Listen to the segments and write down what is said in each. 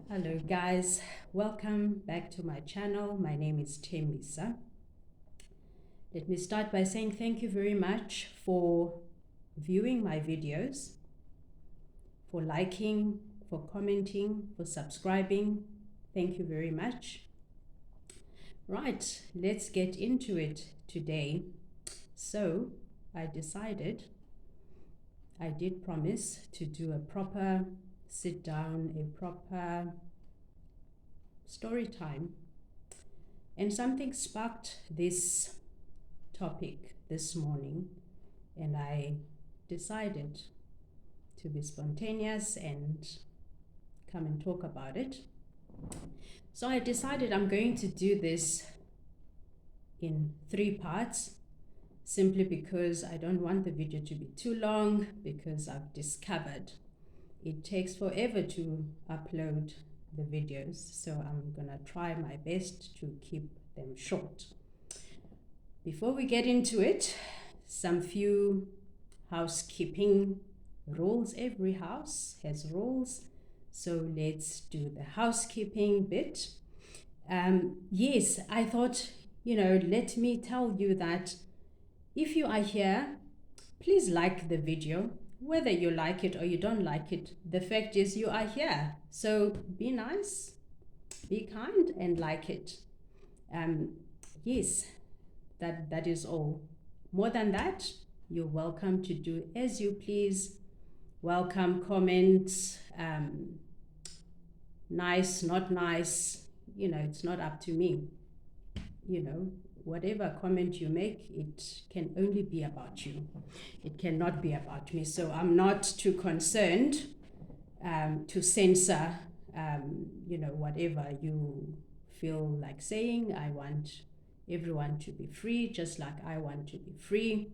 Hello guys, welcome back to my channel. My name is Temisa. Let me start by saying thank you very much for viewing my videos, for liking, for commenting, for subscribing. Thank you very much. Right, let's get into it today. So I did promise to do a proper sit down, a proper story time. And something sparked this topic this morning, and I decided to be spontaneous and come and talk about it. So I decided I'm going to do this in 3 parts, simply because I don't want the video to be too long, because I've discovered it takes forever to upload the videos. So I'm gonna try my best to keep them short. Before we get into it, some few housekeeping rules. Every house has rules, so let's do the housekeeping bit. Yes, I thought, let me tell you that if you are here, please like the video. Whether you like it or you don't like it, the fact is you are here. So be nice, be kind, and like it. Yes, that is all. More than that, you're welcome to do as you please. Welcome comments, nice, not nice, it's not up to me. Whatever comment you make, it can only be about you. It cannot be about me. So I'm not too concerned to censor, whatever you feel like saying. I want everyone to be free, just like I want to be free.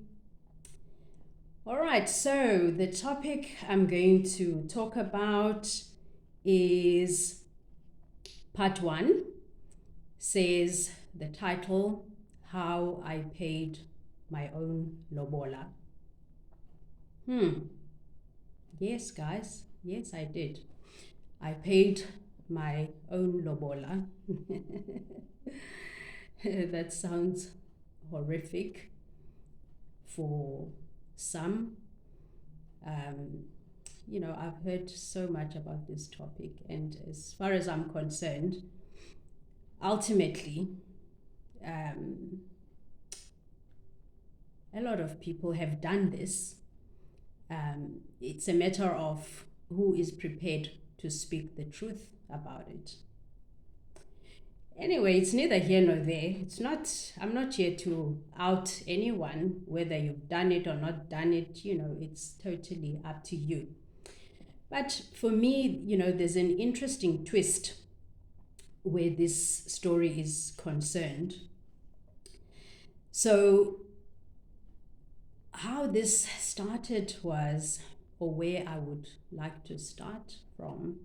All right, so the topic I'm going to talk about is part 1. Says the title, How I Paid My Own Lobola. Yes, guys. Yes, I did. I paid my own lobola. That sounds horrific for some. I've heard so much about this topic, and as far as I'm concerned, ultimately, a lot of people have done this. It's a matter of who is prepared to speak the truth about it. Anyway, it's neither here nor there. I'm not here to out anyone, whether you've done it or not done it, it's totally up to you. But for me, there's an interesting twist where this story is concerned. So how this started was, or where I would like to start from,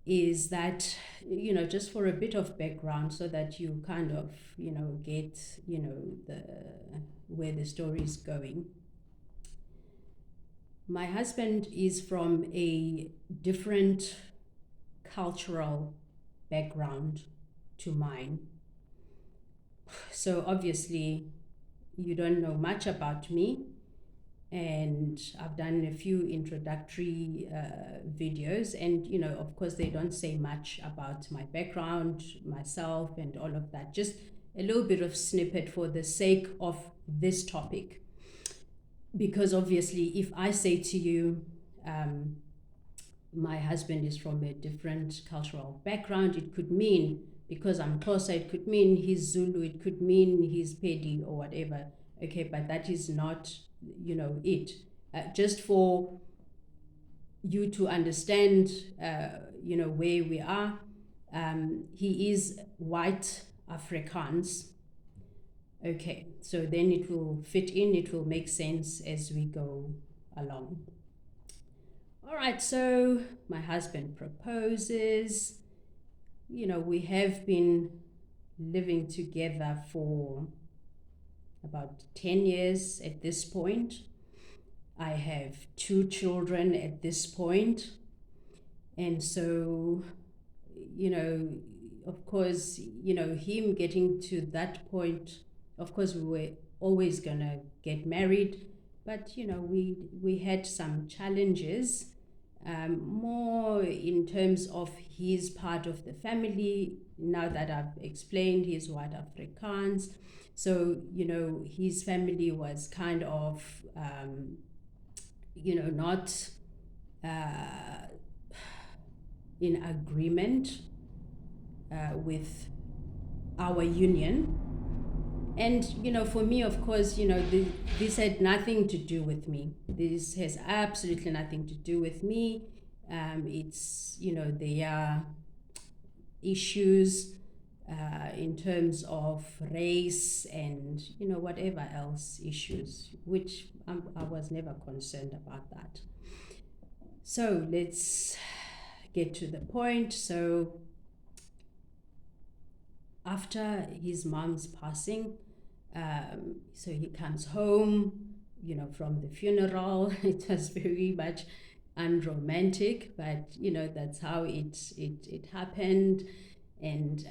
is that, just for a bit of background, so that you kind of, get, where the story is going. My husband is from a different cultural background to mine. So obviously, you don't know much about me, and I've done a few introductory videos, and of course they don't say much about my background, myself, and all of that. Just a little bit of snippet for the sake of this topic, because obviously if I say to you, my husband is from a different cultural background, it could mean, because I'm closer, it could mean he's Zulu, it could mean he's Pedi or whatever. Okay, but that is not, it. Just for you to understand, where we are. He is white Afrikaans. Okay, so then it will fit in, it will make sense as we go along. All right, so my husband proposes. We have been living together for about 10 years at this point. I have 2 children at this point, And so, of course, him getting to that point, of course, we were always gonna get married, but we had some challenges, more in terms of his part of the family. Now that I've explained, he's white Afrikaans, so his family was kind of not in agreement with our union. And for me, of course, this had nothing to do with me. This has absolutely nothing to do with me. It's there are issues in terms of race and whatever else issues, which I was never concerned about that. So let's get to the point. So after his mom's passing, so he comes home, from the funeral. It was very much unromantic, but that's how it happened. And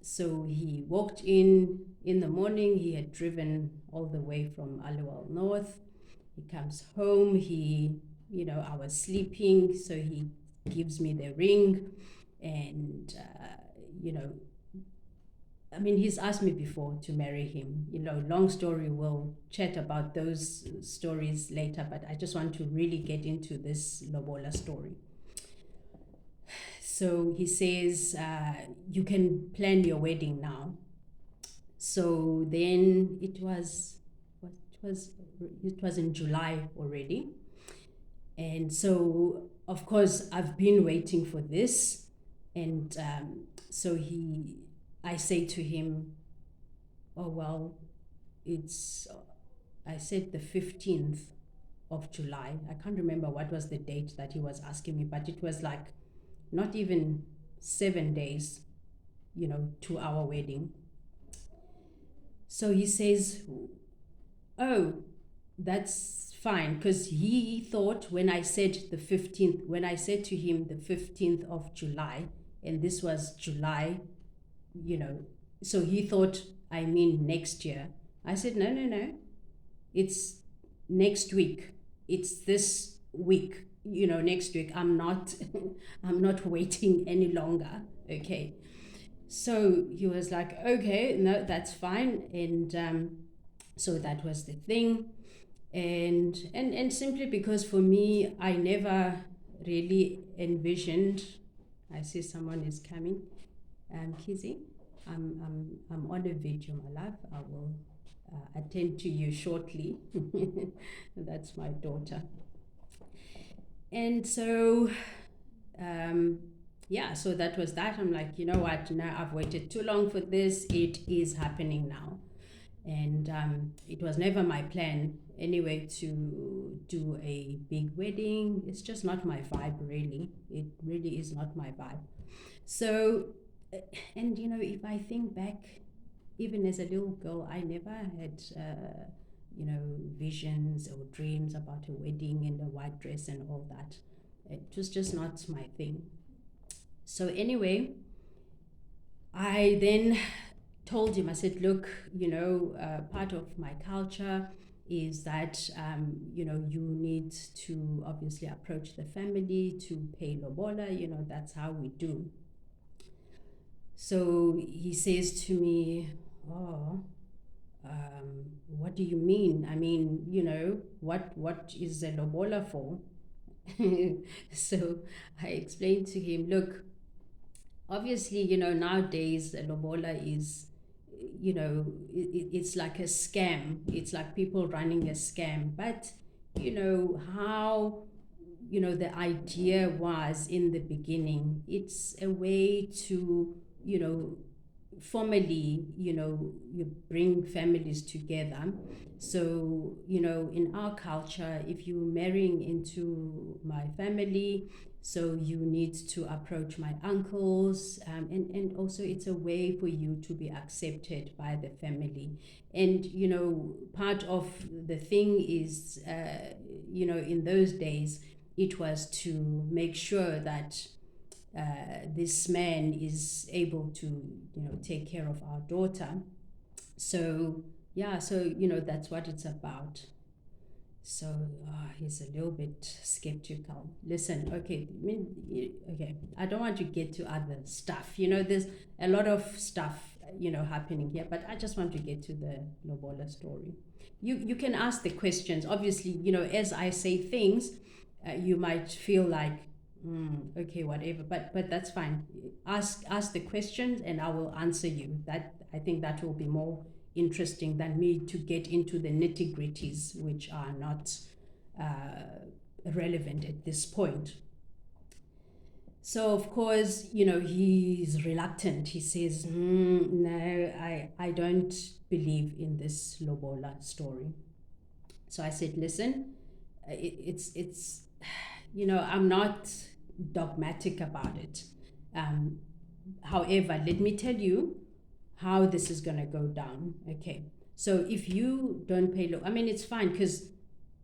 so he walked in the morning. He had driven all the way from Aliwal North. He comes home. I was sleeping, so he gives me the ring, and he's asked me before to marry him. Long story, we'll chat about those stories later, but I just want to really get into this lobola story. So he says, you can plan your wedding now. So then it was in July already. And so, of course, I've been waiting for this. And so I say to him, oh, well, I said the 15th of July. I can't remember what was the date that he was asking me, but it was like not even 7 days, to our wedding. So he says, oh, that's fine, because he thought when I said to him the 15th of July, and this was July, so he thought I mean next year. I said, no, it's next week. It's this week, next week. I'm not waiting any longer. Okay. So he was like, okay, no, that's fine. And so that was the thing. And simply because for me, I never really envisioned. I see someone is coming. Kizzy, I'm on a video, my love. I will attend to you shortly. That's my daughter. And so, so that was that. I'm like, you know what? Now I've waited too long for this. It is happening now. And it was never my plan anyway to do a big wedding. It's just not my vibe, really. It really is not my vibe. So, and if I think back, even as a little girl, I never had visions or dreams about a wedding and a white dress and all that. It was just not my thing. So anyway, I then told him, I said, look, part of my culture is that you need to obviously approach the family to pay lobola. That's how we do. So he says to me, oh, what do you mean? I mean, what is a lobola for? So I explained to him, look, obviously, nowadays a lobola is, it's like a scam. It's like people running a scam. But, how, the idea was in the beginning, it's a way to, formally, you bring families together. So, in our culture, if you're marrying into my family, so you need to approach my uncles, and also it's a way for you to be accepted by the family. And, part of the thing is, in those days, it was to make sure that this man is able to, take care of our daughter. So, yeah, so, that's what it's about. So he's a little bit skeptical. Listen, okay, okay, I don't want to get to other stuff. There's a lot of stuff, happening here, but I just want to get to the lobola story. You can ask the questions. Obviously, as I say things, you might feel like, okay, whatever, but that's fine. Ask the questions, and I will answer you. I think that will be more interesting than me to get into the nitty-gritties, which are not relevant at this point. So of course, he's reluctant. He says, no, I don't believe in this lobola story. So I said, listen, it's I'm not dogmatic about it. However, let me tell you how this is going to go down. Okay, so if you don't pay it's fine, because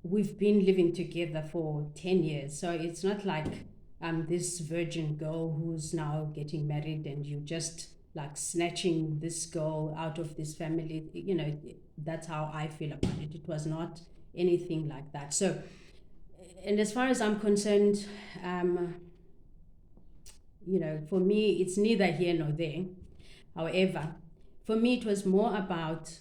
we've been living together for 10 years, so it's not like I'm this virgin girl who's now getting married and you just like snatching this girl out of this family. That's how I feel about it. It was not anything like that. So, and as far as I'm concerned, for me, it's neither here nor there. However, for me, it was more about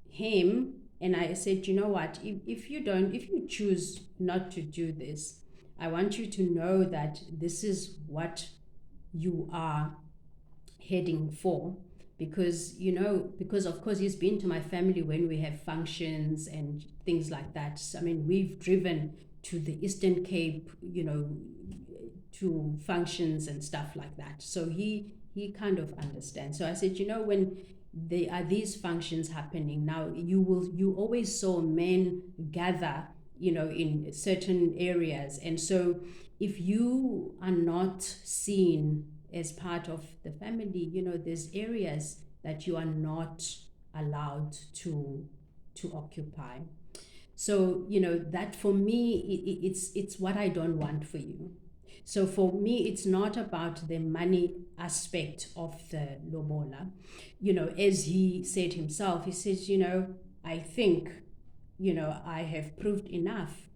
him. And I said, you know what, if you choose not to do this, I want you to know that this is what you are heading for. Because, because of course he's been to my family when we have functions and things like that. So, we've driven to the Eastern Cape, to functions and stuff like that. So he kind of understands. So I said, when there are these functions happening now, you always saw men gather, in certain areas. And so if you are not seen as part of the family, there's areas that you are not allowed to occupy. So, that for me, it's what I don't want for you. So for me, it's not about the money aspect of the lobola. As he said himself, he says, I think, I have proved enough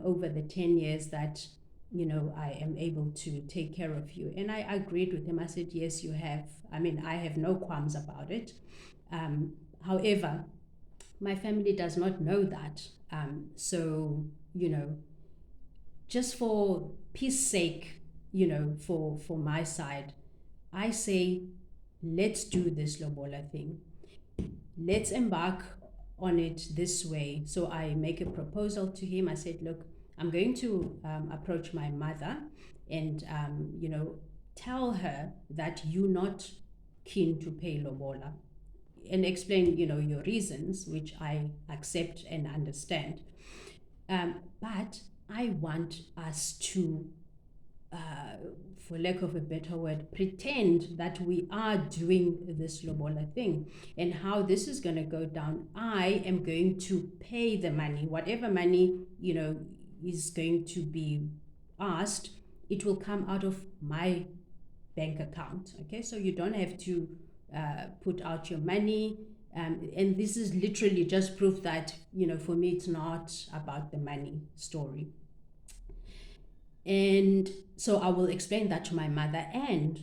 over the 10 years that, I am able to take care of you. And I agreed with him. I said, yes, you have. I have no qualms about it. However, my family does not know that. So, just for peace sake, for my side, I say, let's do this lobola thing. Let's embark on it this way. So I make a proposal to him. I said, look, I'm going to approach my mother and, tell her that you're not keen to pay lobola, and explain, your reasons, which I accept and understand. But I want us to, for lack of a better word, pretend that we are doing this lobola thing. And how this is going to go down, I am going to pay the money, whatever money, is going to be asked, it will come out of my bank account. Okay, so you don't have to put out your money. And this is literally just proof that, for me, it's not about the money story. And so I will explain that to my mother, and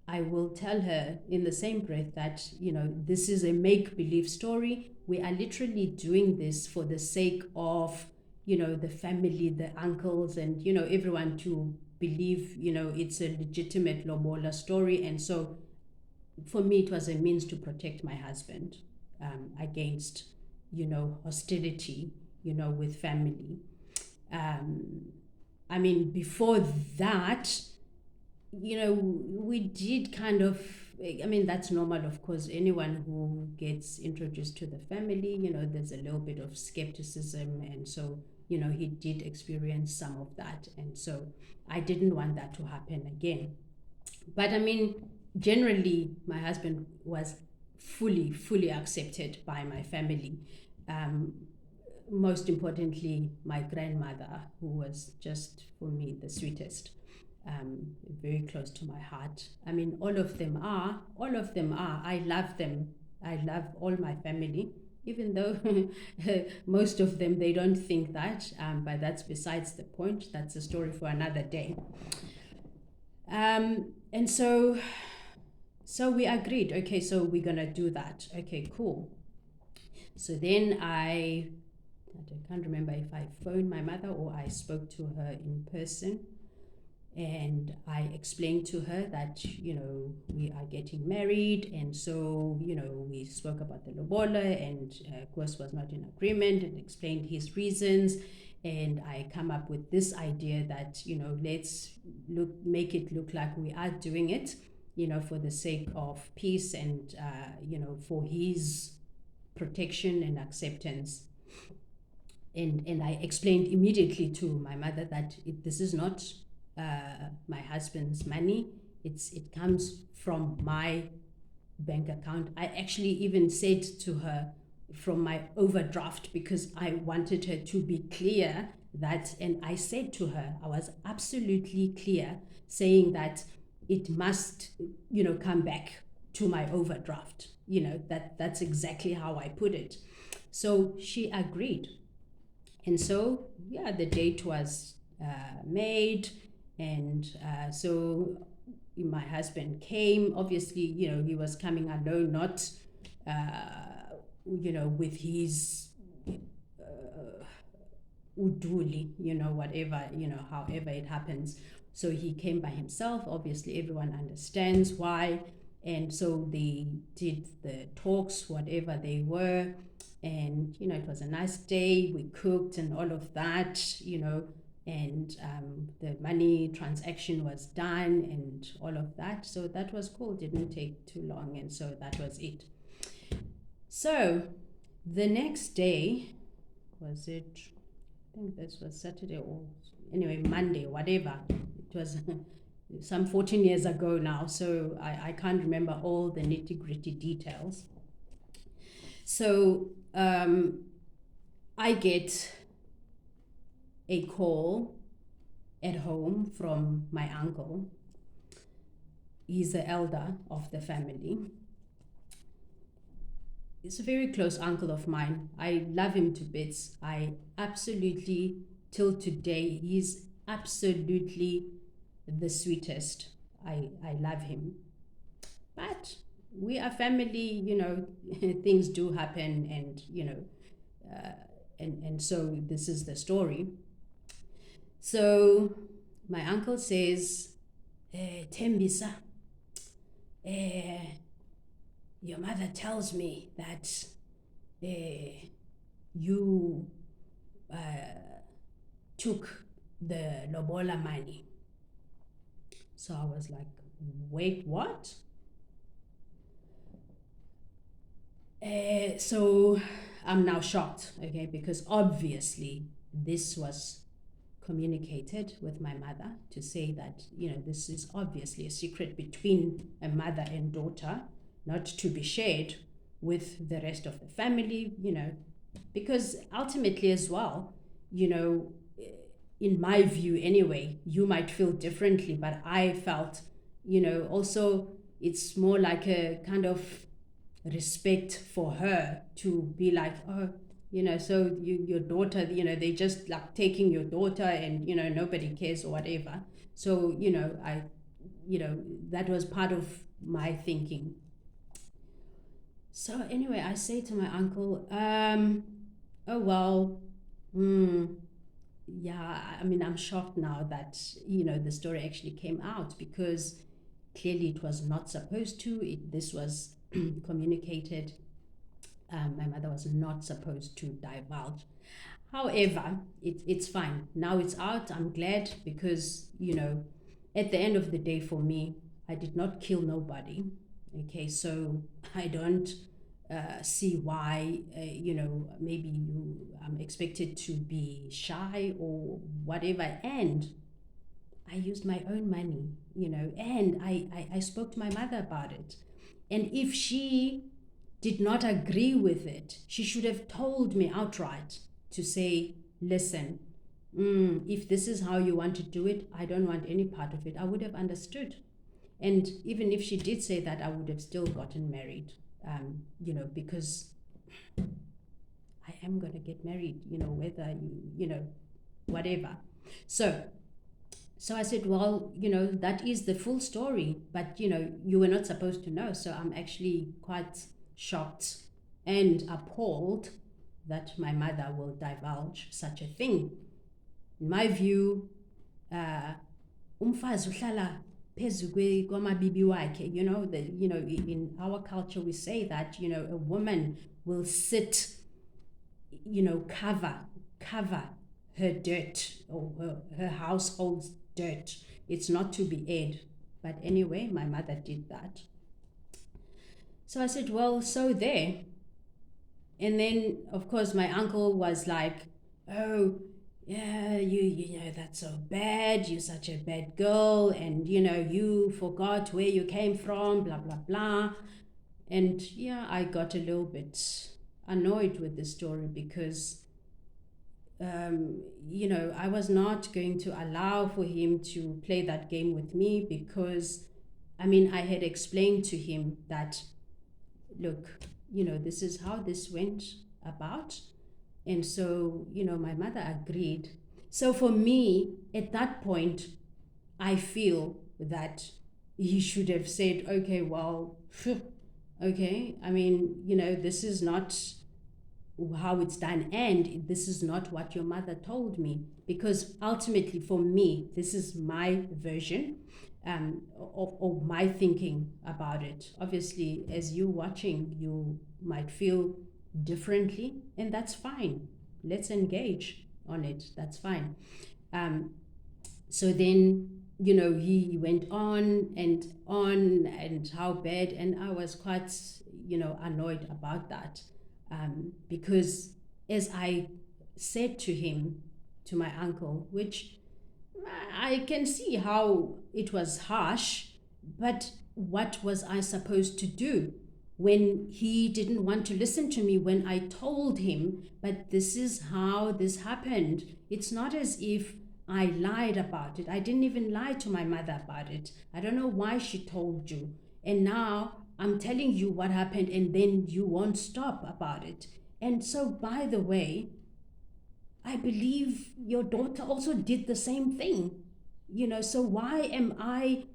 I will tell her in the same breath that, this is a make-believe story. We are literally doing this for the sake of, the family, the uncles, and, everyone to believe, it's a legitimate lobola story. And so for me, it was a means to protect my husband against, hostility, with family. Before that, we did kind of, that's normal, of course. Anyone who gets introduced to the family, there's a little bit of skepticism. And so, he did experience some of that. And so I didn't want that to happen again. But generally, my husband was fully accepted by my family. Most importantly, my grandmother, who was just, for me, the sweetest. very close to my heart. I mean, all of them are. I love them. I love all my family, even though most of them, they don't think that, but that's besides the point. That's a story for another day. And so we agreed, okay, so we're gonna do that. Okay, cool. So then I can't remember if I phoned my mother or I spoke to her in person. And I explained to her that, we are getting married. And so, we spoke about the lobola, and Koos was not in agreement, and explained his reasons. And I come up with this idea that, let's make it look like we are doing it, for the sake of peace and, for his protection and acceptance. And I explained immediately to my mother that this is not my husband's money. It comes from my bank account. I actually even said to her, from my overdraft, because I wanted her to be clear that, and I said to her, I was absolutely clear, saying that it must, come back to my overdraft. That's exactly how I put it. So she agreed. And so, the date was made. And so my husband came. Obviously, he was coming alone, not, with his uduli, whatever, however it happens. So he came by himself. Obviously, everyone understands why. And so they did the talks, whatever they were. And, it was a nice day. We cooked and all of that, and the money transaction was done and all of that. So that was cool. Didn't take too long. And so that was it. So the next day, was it, I think this was Saturday or anyway, Monday, whatever. It was some 14 years ago now. So I can't remember all the nitty-gritty details. So I get a call at home from my uncle. He's the elder of the family. He's a very close uncle of mine. I love him to bits. I absolutely, till today, he's absolutely the sweetest. I love him. But we are family, things do happen, and, and so this is the story. So my uncle says, Tembisa, your mother tells me that you took the lobola money. So I was like, wait, what? So I'm now shocked, okay, because obviously this was communicated with my mother to say that, this is obviously a secret between a mother and daughter, not to be shared with the rest of the family, because ultimately as well, in my view anyway, you might feel differently, but I felt, also it's more like a kind of respect for her to be like, oh, so your daughter, they just like taking your daughter and, nobody cares or whatever. So, that was part of my thinking. So anyway, I say to my uncle, oh, well, yeah, I mean, I'm shocked now that, the story actually came out, because clearly it was not supposed to. This was communicated. My mother was not supposed to divulge. However, it's fine. Now it's out. I'm glad, because, at the end of the day, for me, I did not kill nobody. Okay, so I don't see why, maybe you expected to be shy or whatever. And I used my own money, and I spoke to my mother about it. And if she did not agree with it, she should have told me outright to say, listen, if this is how you want to do it, I don't want any part of it. I would have understood. And even if she did say that, I would have still gotten married, because I am going to get married, whether whatever. So I said, well, that is the full story, but, you were not supposed to know. So I'm actually quite shocked and appalled that my mother will divulge such a thing. In my view, umfazi uhlala phezu kwamabibi wakhe, in our culture we say that, a woman will sit, cover her dirt or her household's dirt. It's not to be aired. But anyway, my mother did that. So I said, well, so there. And then, of course, my uncle was like, oh, yeah, you know, that's so bad. You're such a bad girl. And, you forgot where you came from, blah, blah, blah. And yeah, I got a little bit annoyed with the story because I was not going to allow for him to play that game with me because, I had explained to him that, look, this is how this went about. And so, my mother agreed. So for me, at that point, I feel that he should have said, okay, well, okay, this is not how it's done, and this is not what your mother told me, because ultimately for me this is my version of my thinking about it. Obviously, as you watching, you might feel differently, and that's fine. Let's engage on it. That's fine. So then, he went on and how bad, and I was quite annoyed about that. Because as I said to him, to my uncle, which I can see how it was harsh, but what was I supposed to do when he didn't want to listen to me when I told him, but this is how this happened? It's not as if I lied about it. I didn't even lie to my mother about it. I don't know why she told you. And now I'm telling you what happened, and then you won't stop about it. And so, by the way, I believe your daughter also did the same thing. So why am I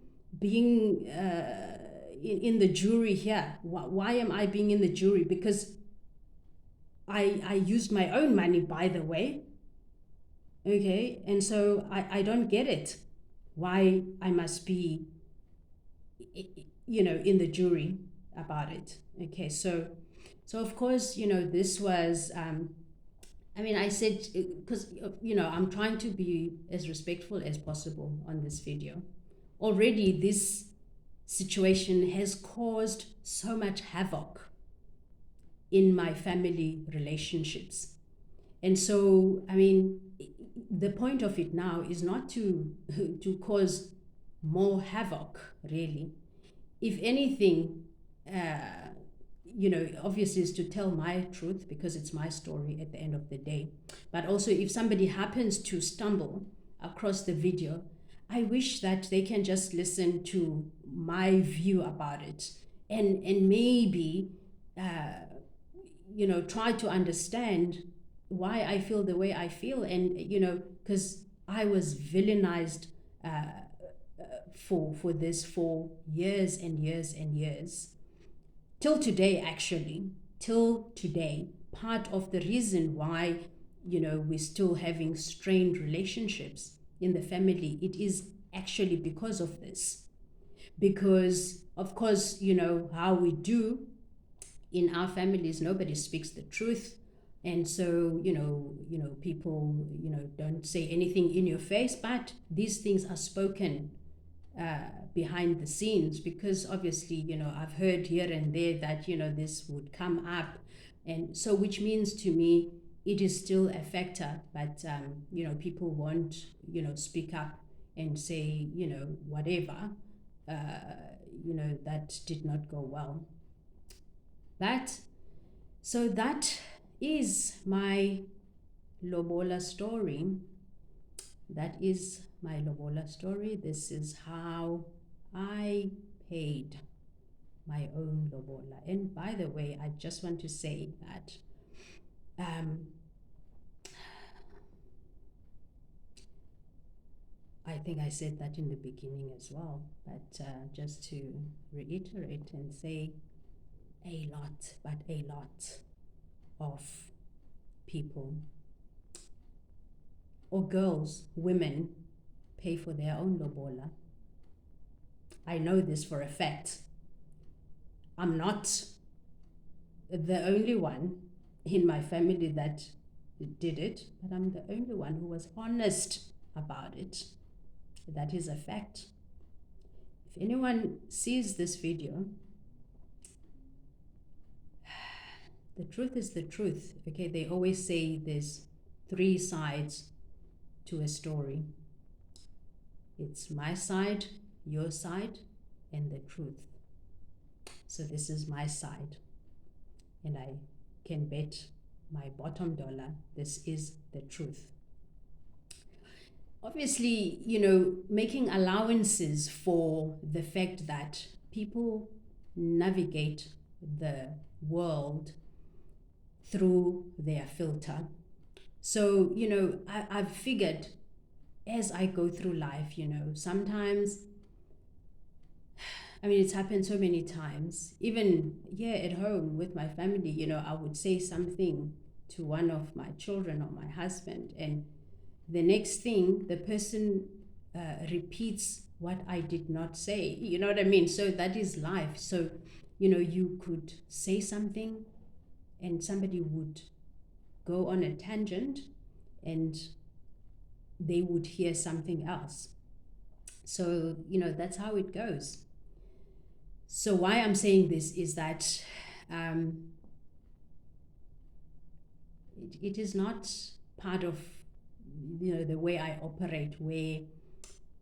being in the jury here? Why am I being in the jury? Because I used my own money, by the way. Okay, and so I don't get it. Why I must be in the jury about it. Okay, so of course, this was I said, because I'm trying to be as respectful as possible on this video. Already this situation has caused so much havoc in my family relationships. And so the point of it now is not to cause more havoc, really. If anything, obviously is to tell my truth, because it's my story at the end of the day. But also, if somebody happens to stumble across the video, I wish that they can just listen to my view about it and maybe try to understand why I feel the way I feel. And because I was villainized for this for years and years and years, till today. Actually, till today, part of the reason why we're still having strained relationships in the family, it is actually because of this. Because of course, how we do in our families, nobody speaks the truth. And so people don't say anything in your face, but these things are spoken behind the scenes, because obviously I've heard here and there that this would come up, and so, which means to me it is still a factor. But people won't speak up and say whatever that did not go well. But so that is my lobola story. that is my lobola story. This is how I paid my own lobola. And by the way, I just want to say that I think I said that in the beginning as well, but just to reiterate and say, a lot of people or girls, women, pay for their own lobola. I know this for a fact. I'm not the only one in my family that did it, but I'm the only one who was honest about it. That is a fact. If anyone sees this video, the truth is the truth. Okay, they always say there's 3 sides to a story. It's my side, your side, and the truth. So this is my side, and I can bet my bottom dollar this is the truth. Obviously, you know, making allowances for the fact that people navigate the world through their filter. So, you know, I've figured as I go through life, you know, sometimes, I mean, it's happened so many times, even here at home with my family, you know, I would say something to one of my children or my husband, and the next thing, the person repeats what I did not say. You know what I mean? So that is life. So, you know, you could say something and somebody would go on a tangent and they would hear something else. So, you know, that's how it goes. So why I'm saying this is that it is not part of, you know, the way I operate, where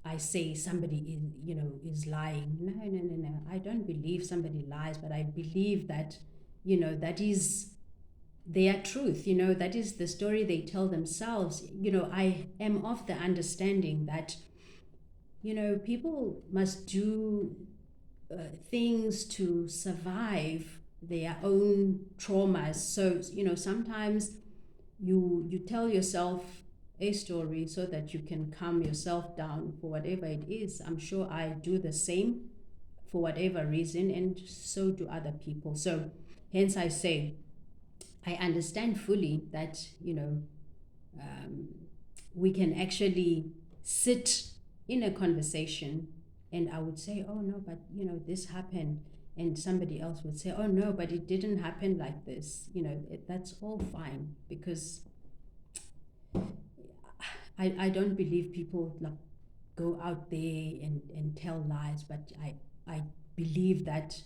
I say somebody is, you know, is lying. No. I don't believe somebody lies, but I believe that, you know, that is their truth. You know, that is the story they tell themselves. You know, I am of the understanding that, you know, people must do things to survive their own traumas. So, you know, sometimes you tell yourself a story so that you can calm yourself down for whatever it is. I'm sure I do the same for whatever reason, and so do other people. So hence I say, I understand fully that, you know, we can actually sit in a conversation and I would say, oh no, but you know, this happened. And somebody else would say, oh no, but it didn't happen like this. You know, that's all fine, because I don't believe people like go out there and tell lies, but I believe that,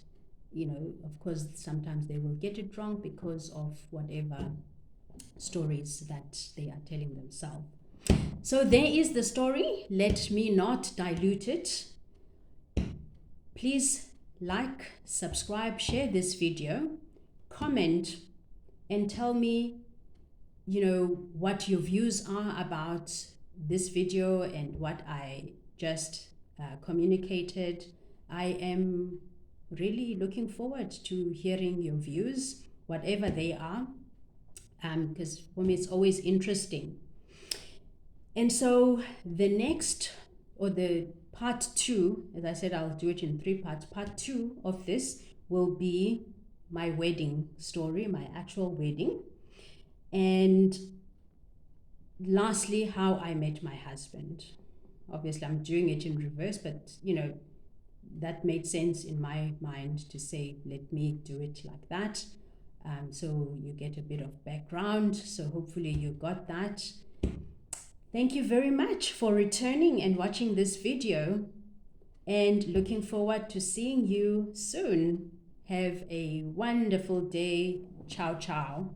you know, of course, sometimes they will get it wrong because of whatever stories that they are telling themselves. So there is the story. Let me not dilute it. Please like, subscribe, share this video, comment, and tell me, you know, what your views are about this video and what I just communicated. I am really looking forward to hearing your views, whatever they are, because for me it's always interesting. And so the next, or the part 2, as I said, I'll do it in 3 parts. Part 2 of this will be my wedding story, my actual wedding. And lastly, how I met my husband. Obviously, I'm doing it in reverse, but, you know, that made sense in my mind to say, let me do it like that. So you get a bit of background. So hopefully you got that. Thank you very much for returning and watching this video, and looking forward to seeing you soon. Have a wonderful day. Ciao, ciao.